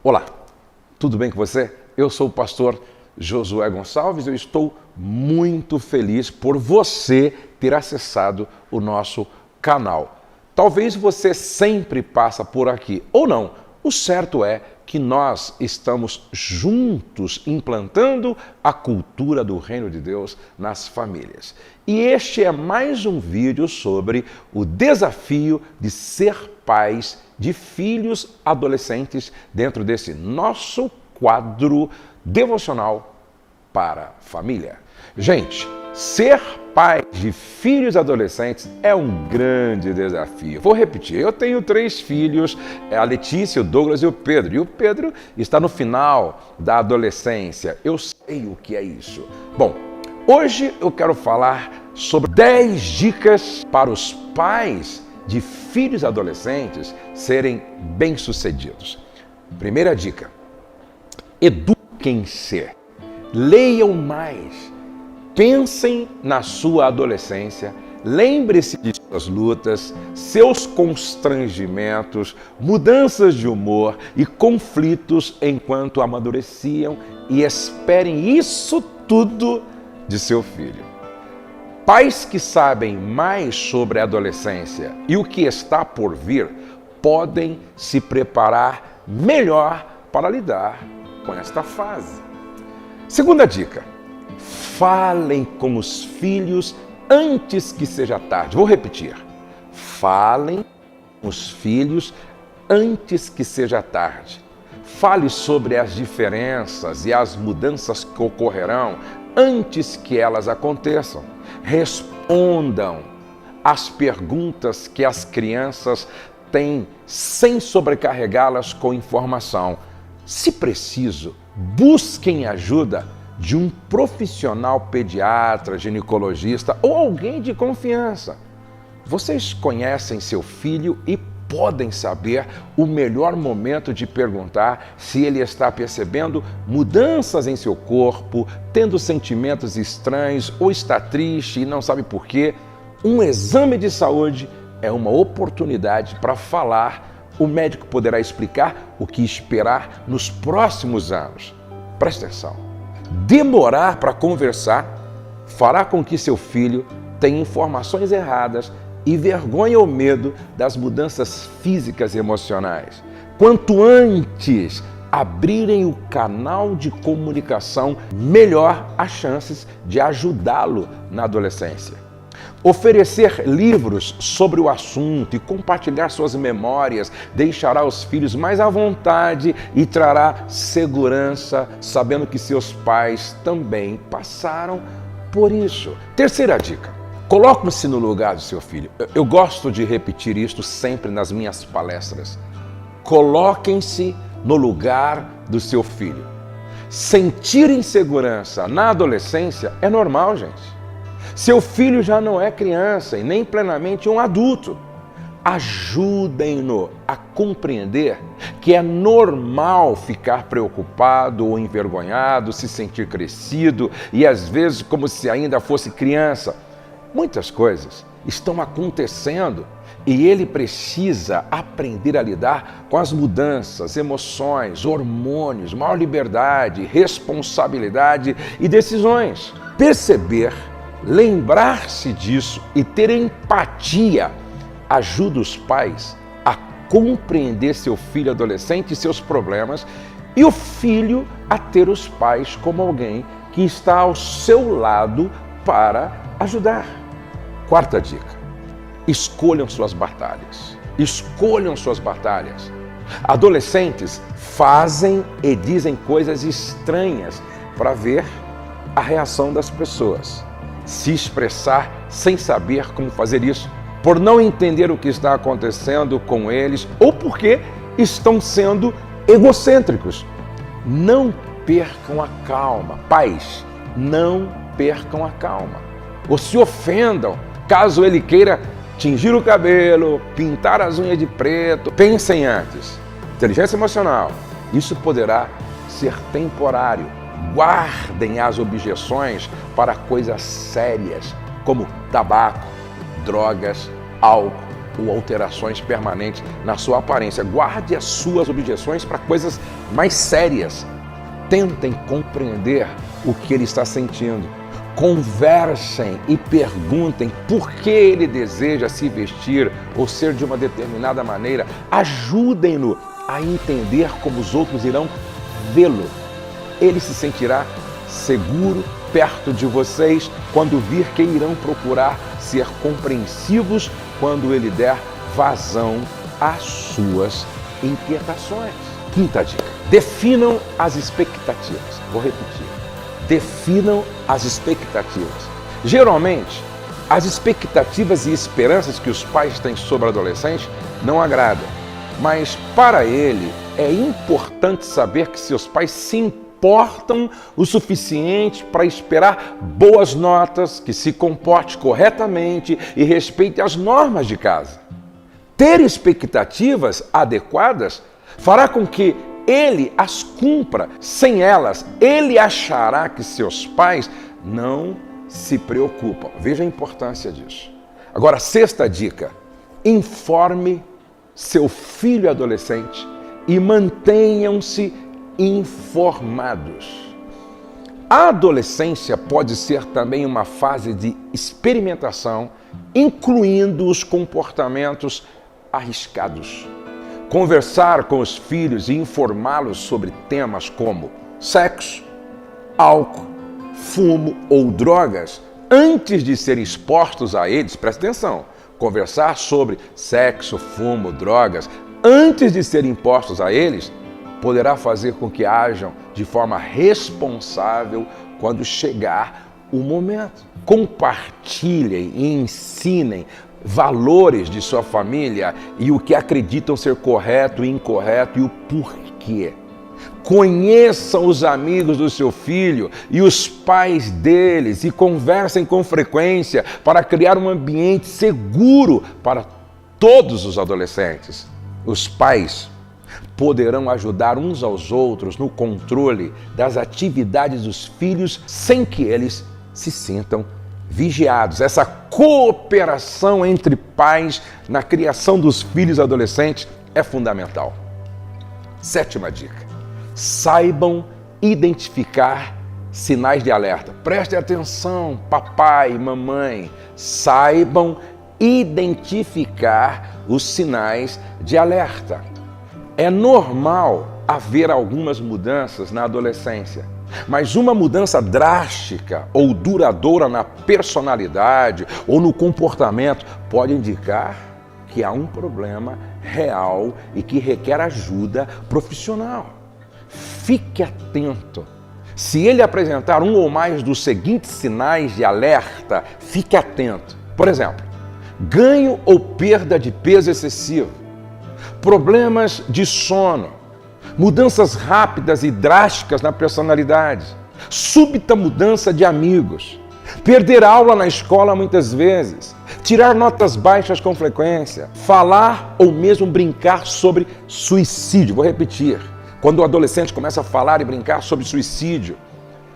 Olá, tudo bem com você? Eu sou o pastor Josué Gonçalves e eu estou muito feliz por você ter acessado o nosso canal. Talvez você sempre passa por aqui, ou não. O certo é que nós estamos juntos implantando a cultura do Reino de Deus nas famílias. E este é mais um vídeo sobre o desafio de ser pais de filhos adolescentes dentro desse nosso quadro devocional para família. Gente, ser pai de filhos adolescentes é um grande desafio. Vou repetir, eu tenho 3 filhos, a Letícia, o Douglas e o Pedro. E o Pedro está no final da adolescência. Eu sei o que é isso. Bom, hoje eu quero falar sobre 10 dicas para os pais de filhos adolescentes serem bem-sucedidos. Primeira dica: eduquem-se, leiam mais, pensem na sua adolescência, lembre-se de suas lutas, seus constrangimentos, mudanças de humor e conflitos enquanto amadureciam e esperem isso tudo de seu filho. Pais que sabem mais sobre a adolescência e o que está por vir podem se preparar melhor para lidar com esta fase. Segunda dica: falem com os filhos antes que seja tarde. Vou repetir. Falem com os filhos antes que seja tarde. Fale sobre as diferenças e as mudanças que ocorrerão antes que elas aconteçam. Respondam às perguntas que as crianças têm sem sobrecarregá-las com informação. Se preciso, busquem ajuda de um profissional pediatra, ginecologista ou alguém de confiança. Vocês conhecem seu filho e podem saber o melhor momento de perguntar se ele está percebendo mudanças em seu corpo, tendo sentimentos estranhos ou está triste e não sabe por quê. Um exame de saúde é uma oportunidade para falar. O médico poderá explicar o que esperar nos próximos anos. Preste atenção. Demorar para conversar fará com que seu filho tenha informações erradas e vergonha ou medo das mudanças físicas e emocionais. Quanto antes abrirem o canal de comunicação, melhor as chances de ajudá-lo na adolescência. Oferecer livros sobre o assunto e compartilhar suas memórias deixará os filhos mais à vontade e trará segurança, sabendo que seus pais também passaram por isso. Terceira dica: coloque-se no lugar do seu filho. Eu gosto de repetir isto sempre nas minhas palestras. Coloquem-se no lugar do seu filho. Sentir insegurança na adolescência é normal, gente. Seu filho já não é criança e nem plenamente um adulto. Ajudem-no a compreender que é normal ficar preocupado ou envergonhado, se sentir crescido e às vezes como se ainda fosse criança. Muitas coisas estão acontecendo e ele precisa aprender a lidar com as mudanças, emoções, hormônios, maior liberdade, responsabilidade e decisões. Perceber, lembrar-se disso e ter empatia ajuda os pais a compreender seu filho adolescente e seus problemas e o filho a ter os pais como alguém que está ao seu lado para ajudar. Quarta dica: escolham suas batalhas. Escolham suas batalhas. Adolescentes fazem e dizem coisas estranhas para ver a reação das pessoas. Se expressar sem saber como fazer isso, por não entender o que está acontecendo com eles ou porque estão sendo egocêntricos. Não percam a calma. Pais, não percam a calma. Ou se ofendam caso ele queira tingir o cabelo, pintar as unhas de preto. Pensem antes. Inteligência emocional. Isso poderá ser temporário. Guardem as objeções para coisas sérias, como tabaco, drogas, álcool ou alterações permanentes na sua aparência. Guarde as suas objeções para coisas mais sérias. Tentem compreender o que ele está sentindo. Conversem e perguntem por que ele deseja se vestir ou ser de uma determinada maneira. Ajudem-no a entender como os outros irão vê-lo. Ele se sentirá seguro perto de vocês quando vir que irão procurar ser compreensivos quando ele der vazão às suas inquietações. Quinta dica: definam as expectativas. Vou repetir. Definam as expectativas. Geralmente, as expectativas e esperanças que os pais têm sobre o adolescente não agradam. Mas para ele é importante saber que seus pais se importam o suficiente para esperar boas notas, que se comporte corretamente e respeite as normas de casa. Ter expectativas adequadas fará com que ele as cumpra. Sem elas, ele achará que seus pais não se preocupam. Veja a importância disso. Agora, sexta dica: informe seu filho adolescente e mantenham-se informados. A adolescência pode ser também uma fase de experimentação, incluindo os comportamentos arriscados. Conversar com os filhos e informá-los sobre temas como sexo, álcool, fumo ou drogas antes de serem expostos a eles. Presta atenção, conversar sobre sexo, fumo, drogas antes de serem impostos a eles poderá fazer com que ajam de forma responsável quando chegar o momento. Compartilhem e ensinem valores de sua família e o que acreditam ser correto e incorreto e o porquê. Conheçam os amigos do seu filho e os pais deles e conversem com frequência para criar um ambiente seguro para todos os adolescentes. Os pais poderão ajudar uns aos outros no controle das atividades dos filhos sem que eles se sintam vigiados. Essa cooperação entre pais na criação dos filhos adolescentes é fundamental. Sétima dica: saibam identificar sinais de alerta. Prestem atenção, papai e mamãe. Saibam identificar os sinais de alerta. É normal haver algumas mudanças na adolescência, mas uma mudança drástica ou duradoura na personalidade ou no comportamento pode indicar que há um problema real e que requer ajuda profissional. Fique atento. Se ele apresentar um ou mais dos seguintes sinais de alerta, fique atento. Por exemplo, ganho ou perda de peso excessivo, problemas de sono, mudanças rápidas e drásticas na personalidade, súbita mudança de amigos, perder aula na escola muitas vezes, tirar notas baixas com frequência, falar ou mesmo brincar sobre suicídio. Vou repetir. Quando o adolescente começa a falar e brincar sobre suicídio,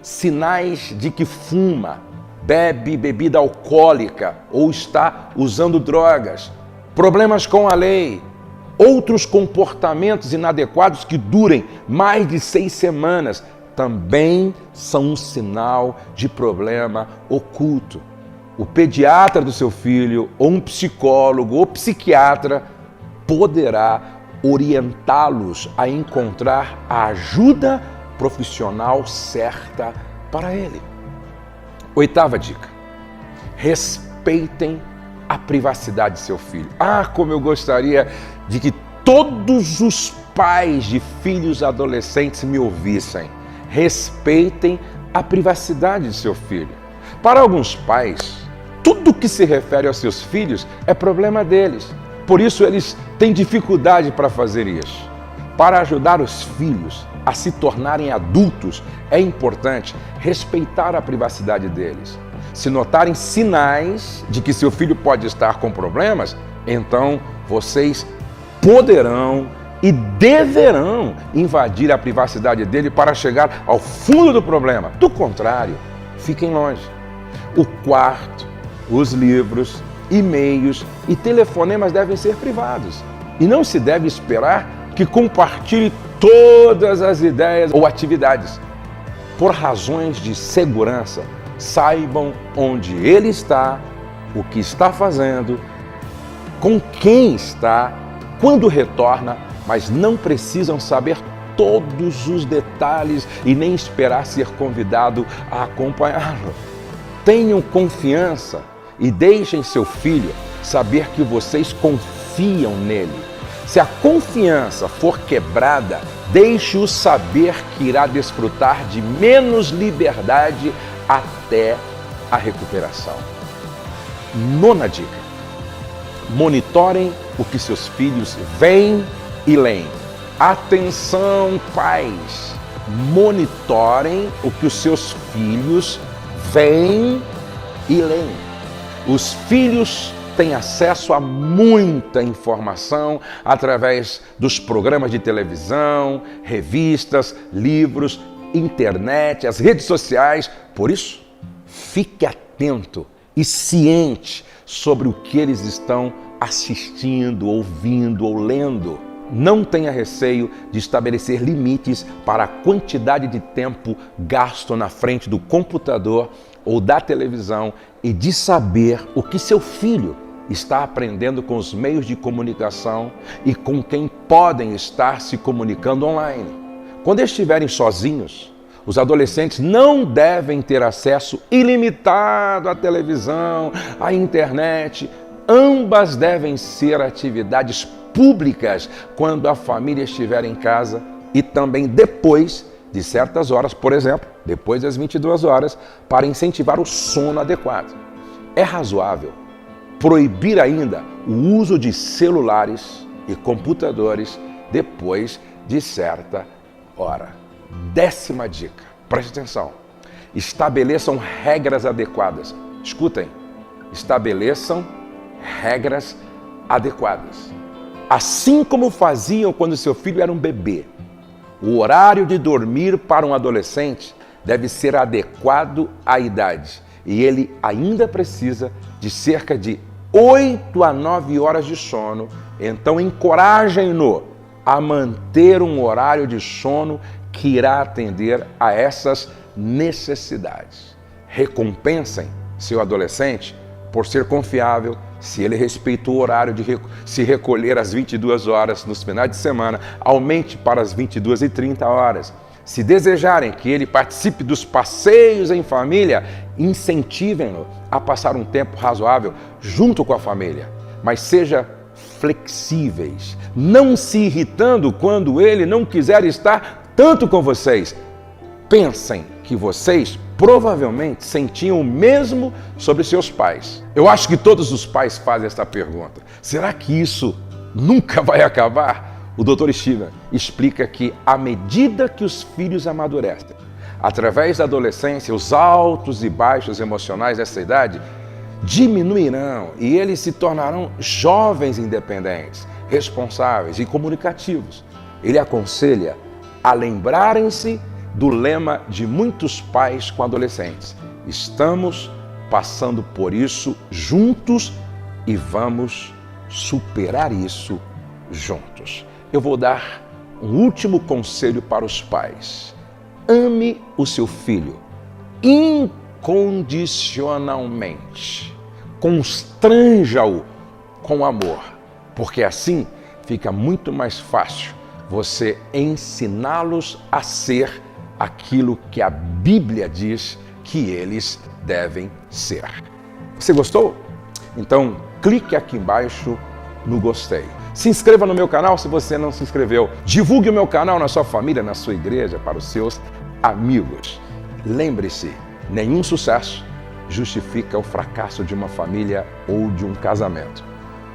sinais de que fuma, bebe bebida alcoólica ou está usando drogas, problemas com a lei, outros comportamentos inadequados que durem mais de 6 semanas, também são um sinal de problema oculto. O pediatra do seu filho, ou um psicólogo ou psiquiatra, poderá orientá-los a encontrar a ajuda profissional certa para ele. Oitava dica: respeitem a privacidade de seu filho. Como eu gostaria de que todos os pais de filhos adolescentes me ouvissem. Respeitem a privacidade de seu filho. Para alguns pais, tudo que se refere aos seus filhos é problema deles. Por isso, eles têm dificuldade para fazer isso. Para ajudar os filhos a se tornarem adultos, é importante respeitar a privacidade deles. Se notarem sinais de que seu filho pode estar com problemas, então vocês poderão e deverão invadir a privacidade dele para chegar ao fundo do problema. Do contrário, fiquem longe. O quarto, os livros e-mails e telefonemas devem ser privados. E não se deve esperar que compartilhe todas as ideias ou atividades. Por razões de segurança, saibam onde ele está, o que está fazendo, com quem está, quando retorna, mas não precisam saber todos os detalhes e nem esperar ser convidado a acompanhá-lo. Tenham confiança e deixem seu filho saber que vocês confiam nele. Se a confiança for quebrada, deixe-o saber que irá desfrutar de menos liberdade até a recuperação. 9ª dica: monitorem o que seus filhos veem e leem. Atenção, pais! Monitorem o que os seus filhos veem e leem. Os filhos têm acesso a muita informação através dos programas de televisão, revistas, livros, internet, as redes sociais. Por isso, fique atento e ciente sobre o que eles estão assistindo, ouvindo ou lendo. Não tenha receio de estabelecer limites para a quantidade de tempo gasto na frente do computador ou da televisão e de saber o que seu filho está aprendendo com os meios de comunicação e com quem podem estar se comunicando online. Quando estiverem sozinhos, os adolescentes não devem ter acesso ilimitado à televisão, à internet. Ambas devem ser atividades públicas quando a família estiver em casa e também depois de certas horas, por exemplo, depois das 22 horas, para incentivar o sono adequado. É razoável proibir ainda o uso de celulares e computadores depois de certa hora. 10ª dica, preste atenção. Estabeleçam regras adequadas. Escutem, estabeleçam regras adequadas. Assim como faziam quando seu filho era um bebê, o horário de dormir para um adolescente deve ser adequado à idade e ele ainda precisa de cerca de 8 a 9 horas de sono. Então encorajem-no a manter um horário de sono que irá atender a essas necessidades. Recompensem seu adolescente por ser confiável. Se ele respeita o horário de se recolher às 22 horas nos finais de semana, aumente para as 22h30 horas. Se desejarem que ele participe dos passeios em família, incentivem-no a passar um tempo razoável junto com a família. Mas seja flexíveis, não se irritando quando ele não quiser estar tanto com vocês. Pensem que vocês provavelmente sentiam o mesmo sobre seus pais. Eu acho que todos os pais fazem esta pergunta. Será que isso nunca vai acabar? O Dr. Steven explica que à medida que os filhos amadurecem, através da adolescência, os altos e baixos emocionais dessa idade diminuirão e eles se tornarão jovens independentes, responsáveis e comunicativos. Ele aconselha a lembrarem-se do lema de muitos pais com adolescentes: estamos passando por isso juntos e vamos superar isso juntos. Eu vou dar um último conselho para os pais. Ame o seu filho incondicionalmente. Constranja-o com amor, porque assim fica muito mais fácil você ensiná-los a ser aquilo que a Bíblia diz que eles devem ser. Você gostou? Então clique aqui embaixo no gostei. Se inscreva no meu canal se você não se inscreveu. Divulgue o meu canal na sua família, na sua igreja, para os seus amigos. Lembre-se, nenhum sucesso justifica o fracasso de uma família ou de um casamento.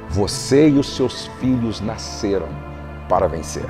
Você e os seus filhos nasceram para vencer.